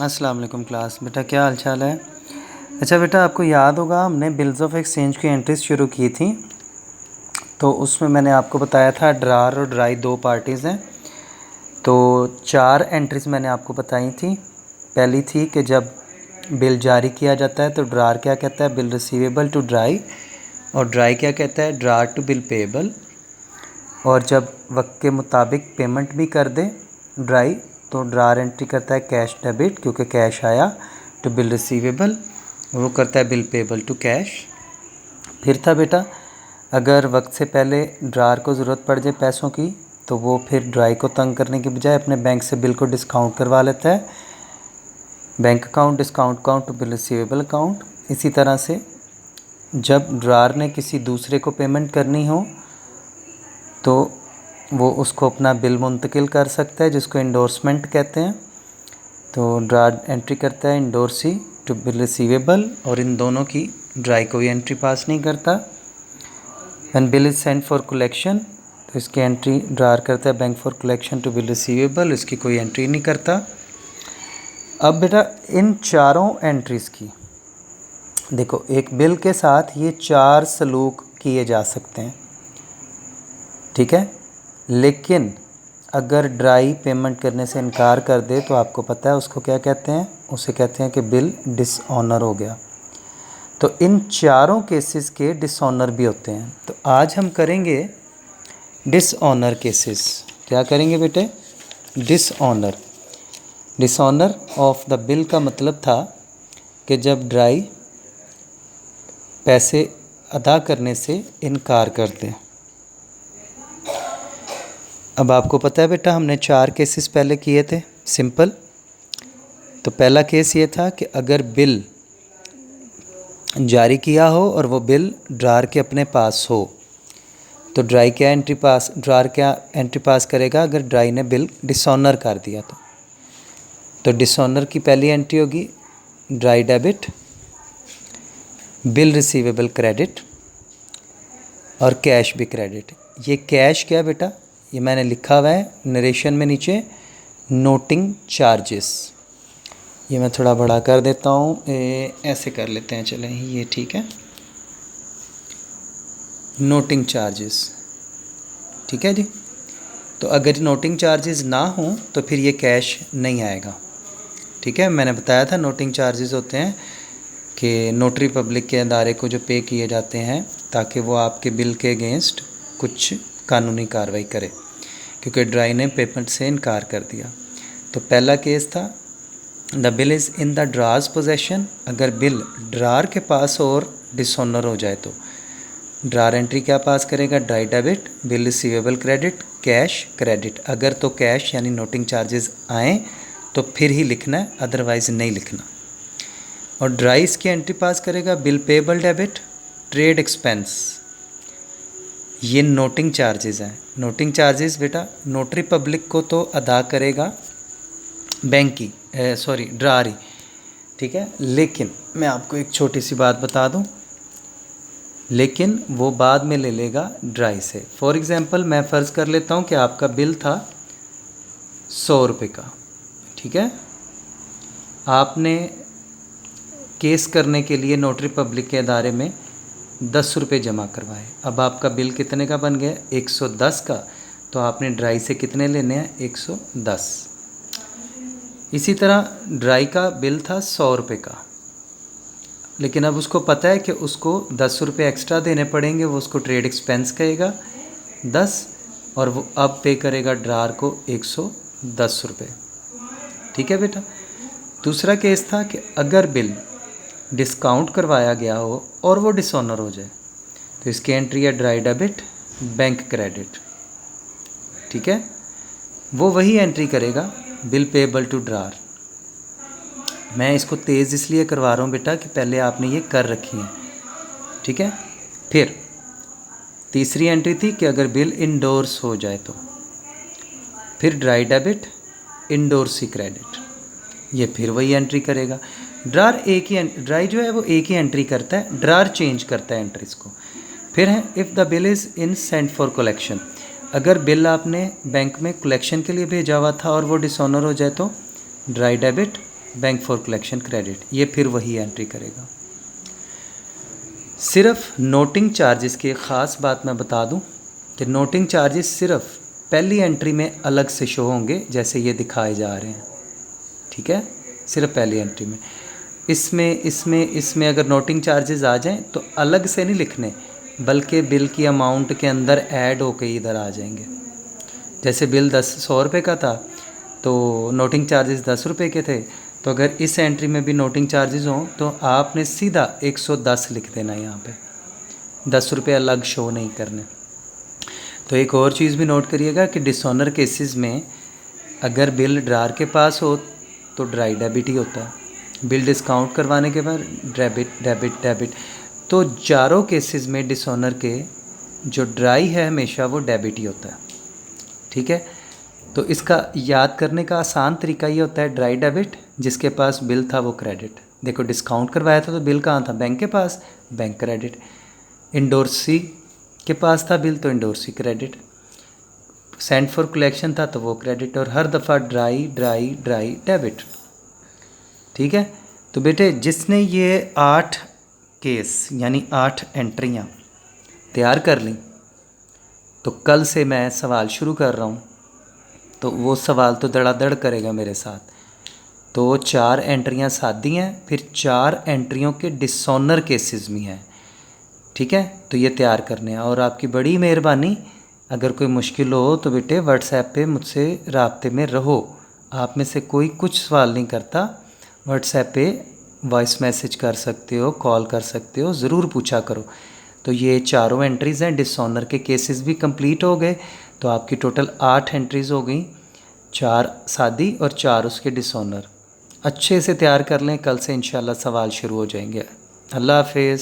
अस्सलाम वालेकुम क्लास। बेटा क्या हाल चाल है? अच्छा बेटा, आपको याद होगा हमने बिल्स ऑफ एक्सचेंज की एंट्रीज शुरू की थी। तो उसमें मैंने आपको बताया था ड्रार और ड्राई दो पार्टीज़ हैं। तो 4 एंट्रीज मैंने आपको बताई थी। पहली थी कि जब बिल जारी किया जाता है तो ड्रार क्या कहता है, बिल रिसीवेबल टू ड्राई, और ड्राई क्या कहता है, ड्रार टू बिल पेएबल। और जब वक्त के मुताबिक पेमेंट भी कर दे ड्राई, तो ड्रार एंट्री करता है कैश डेबिट, क्योंकि कैश आया, टू बिल रिसीवेबल, वो करता है बिल पेबल टू कैश। फिर था बेटा, अगर वक्त से पहले ड्रार को ज़रूरत पड़ जाए पैसों की, तो वो फिर ड्राई को तंग करने के बजाय अपने बैंक से बिल को डिस्काउंट करवा लेता है, bank account discount account to bill receivable account. इसी तरह से जब ड्रार ने किसी दूसरे को पेमेंट करनी हो तो वो उसको अपना बिल मुंतकिल कर सकता है, जिसको इंडोर्समेंट कहते हैं। तो ड्रार एंट्री करता है इंडोर्सी टू बिल रिसीवेबल, और इन दोनों की ड्राई कोई एंट्री पास नहीं करता। When bill is sent for collection, तो इसकी एंट्री ड्रार करता है bank for collection to bill receivable, इसकी कोई एंट्री नहीं करता। अब बेटा इन चारों एंट्रीज़ की देखो, एक बिल के साथ ये 4 सलूक किए जा सकते हैं, ठीक है। लेकिन अगर ड्राई पेमेंट करने से इनकार कर दे तो आपको पता है उसको क्या कहते हैं, उसे कहते हैं कि बिल डिसऑनर हो गया। तो इन चारों केसेस के डिसऑनर भी होते हैं। तो आज हम करेंगे डिसऑनर केसेस। क्या करेंगे बेटे? Dishonour. Dishonour of the bill का मतलब था कि जब ड्राई पैसे अदा करने से इनकार कर दे। अब आपको पता है बेटा, हमने 4 केसेस पहले किए थे, सिंपल। तो पहला केस ये था कि अगर बिल जारी किया हो और वो बिल ड्रार के अपने पास हो, तो ड्रार क्या एंट्री पास करेगा अगर ड्राई ने बिल डिसऑनर कर दिया तो डिसऑनर की पहली एंट्री होगी dry debit, bill receivable credit, और कैश भी क्रेडिट। ये कैश क्या बेटा, ये मैंने लिखा हुआ है नरेशन में नीचे, नोटिंग चार्जेस। ये मैं थोड़ा बड़ा कर देता हूँ, ऐसे कर लेते हैं, चलें ये ठीक है। नोटिंग चार्जेस, ठीक है जी। तो अगर नोटिंग चार्जेस ना हो तो फिर ये कैश नहीं आएगा, ठीक है। मैंने बताया था नोटिंग चार्जेस होते हैं कि नोटरी पब्लिक के अदारे को जो पे किए जाते हैं ताकि वो आपके बिल के अगेंस्ट कुछ कानूनी कार्रवाई करे, क्योंकि ड्राई ने पेमेंट से इनकार कर दिया। तो पहला केस था the bill is in the drawers possession. अगर बिल ड्रार के पास और डिसऑनर हो जाए तो ड्रार एंट्री क्या पास करेगा, dry debit, bill receivable credit, cash credit. अगर तो कैश यानी नोटिंग चार्जेस आएँ तो फिर ही लिखना है, अदरवाइज़ नहीं लिखना। और ड्राई इसकी एंट्री पास करेगा bill payable debit, trade expense. ये नोटिंग चार्जेस हैं। नोटिंग चार्जेस बेटा नोटरी पब्लिक को तो अदा करेगा बैंक की ड्रार ही, ठीक है। लेकिन मैं आपको एक छोटी सी बात बता दूं, लेकिन वो बाद में ले लेगा ड्राई से। फॉर एग्ज़ाम्पल मैं फ़र्ज़ कर लेता हूं कि आपका बिल था 100 रुपये का, ठीक है। आपने केस करने के लिए नोटरी पब्लिक के अदारे में 10 रुपये जमा करवाए। अब आपका बिल कितने का बन गया, 110 का। तो आपने ड्राई से कितने लेने हैं, 110। इसी तरह ड्राई का बिल था 100 रुपये का, लेकिन अब उसको पता है कि उसको 10 रुपये एक्स्ट्रा देने पड़ेंगे, वो उसको ट्रेड एक्सपेंस कहेगा 10, और वो अब पे करेगा ड्रार को 110 रुपये, ठीक है बेटा। दूसरा केस था कि अगर बिल डिस्काउंट करवाया गया हो और वो डिसऑनर हो जाए, तो इसकी एंट्री है ड्राई डेबिट, बैंक क्रेडिट, ठीक है। वो वही एंट्री करेगा बिल पेएबल टू ड्रार। मैं इसको तेज़ इसलिए करवा रहा हूँ बेटा कि पहले आपने ये कर रखी है, ठीक है। फिर तीसरी एंट्री थी कि अगर बिल इंडोर्स हो जाए तो फिर ड्राई डेबिट, इंडोर्सी क्रेडिट, ये फिर वही एंट्री करेगा। ड्राई जो है वो एक ही एंट्री करता है, ड्रार चेंज करता है एंट्रीज़ को। फिर है if the bill is in Saint for collection. अगर बिल आपने बैंक में कलेक्शन के लिए भेजा हुआ था और वो डिसऑनर हो जाए तो dry debit, bank for collection credit, ये फिर वही एंट्री करेगा। सिर्फ नोटिंग चार्जेस की एक ख़ास बात मैं बता दूं कि नोटिंग चार्जेस सिर्फ पहली एंट्री में अलग से शो होंगे जैसे ये दिखाए जा रहे हैं, ठीक है, सिर्फ पहली एंट्री में। इसमें अगर नोटिंग चार्जेस आ जाएं तो अलग से नहीं लिखने, बल्कि बिल की अमाउंट के अंदर ऐड होके इधर आ जाएंगे। जैसे बिल 100 रुपये का था तो नोटिंग चार्जेस 10 रुपये के थे, तो अगर इस एंट्री में भी नोटिंग चार्जेस हों तो आपने सीधा 110 लिख देना, यहाँ पे 10 रुपये अलग शो नहीं करने। तो एक और चीज़ भी नोट करिएगा कि डिसऑनर केसेस में अगर बिल ड्रार के पास हो तो ड्राई डेबिट ही होता है, बिल डिस्काउंट करवाने के बाद डेबिट डेबिट डेबिट। तो चारों केसेस में डिसऑनर के जो ड्राई है हमेशा वो डेबिट ही होता है, ठीक है। तो इसका याद करने का आसान तरीका ये होता है ड्राई डेबिट, जिसके पास बिल था वो क्रेडिट। देखो डिस्काउंट करवाया था तो बिल कहाँ था, बैंक के पास, बैंक क्रेडिट। इंडोर्सी के पास था बिल तो endorsee credit. Send for collection था तो वो क्रेडिट, और हर दफ़ा ड्राई ड्राई ड्राई डेबिट, ठीक है। तो बेटे जिसने ये 8 केस यानी 8 एंट्रियाँ तैयार कर ली, तो कल से मैं सवाल शुरू कर रहा हूँ, तो वो सवाल तो धड़ाधड़ करेगा मेरे साथ। तो 4 एंट्रियाँ सादी हैं, फिर 4 एंट्रियों के डिसऑनर केसेस भी हैं, ठीक है। तो ये तैयार करने हैं। और आपकी बड़ी मेहरबानी, अगर कोई मुश्किल हो तो बेटे व्हाट्सएप पे मुझसे राब्ते में रहो। आप में से कोई कुछ सवाल नहीं करता, व्हाट्सएप पे वॉइस मैसेज कर सकते हो, कॉल कर सकते हो, ज़रूर पूछा करो। तो ये चारों एंट्रीज़ हैं, डिसऑनर के केसेस भी कंप्लीट हो गए, तो आपकी टोटल 8 एंट्रीज़ हो गई, 4 सादी और 4 उसके डिसऑनर। अच्छे से तैयार कर लें, कल से इंशाल्लाह सवाल शुरू हो जाएंगे। अल्लाह हाफिज़।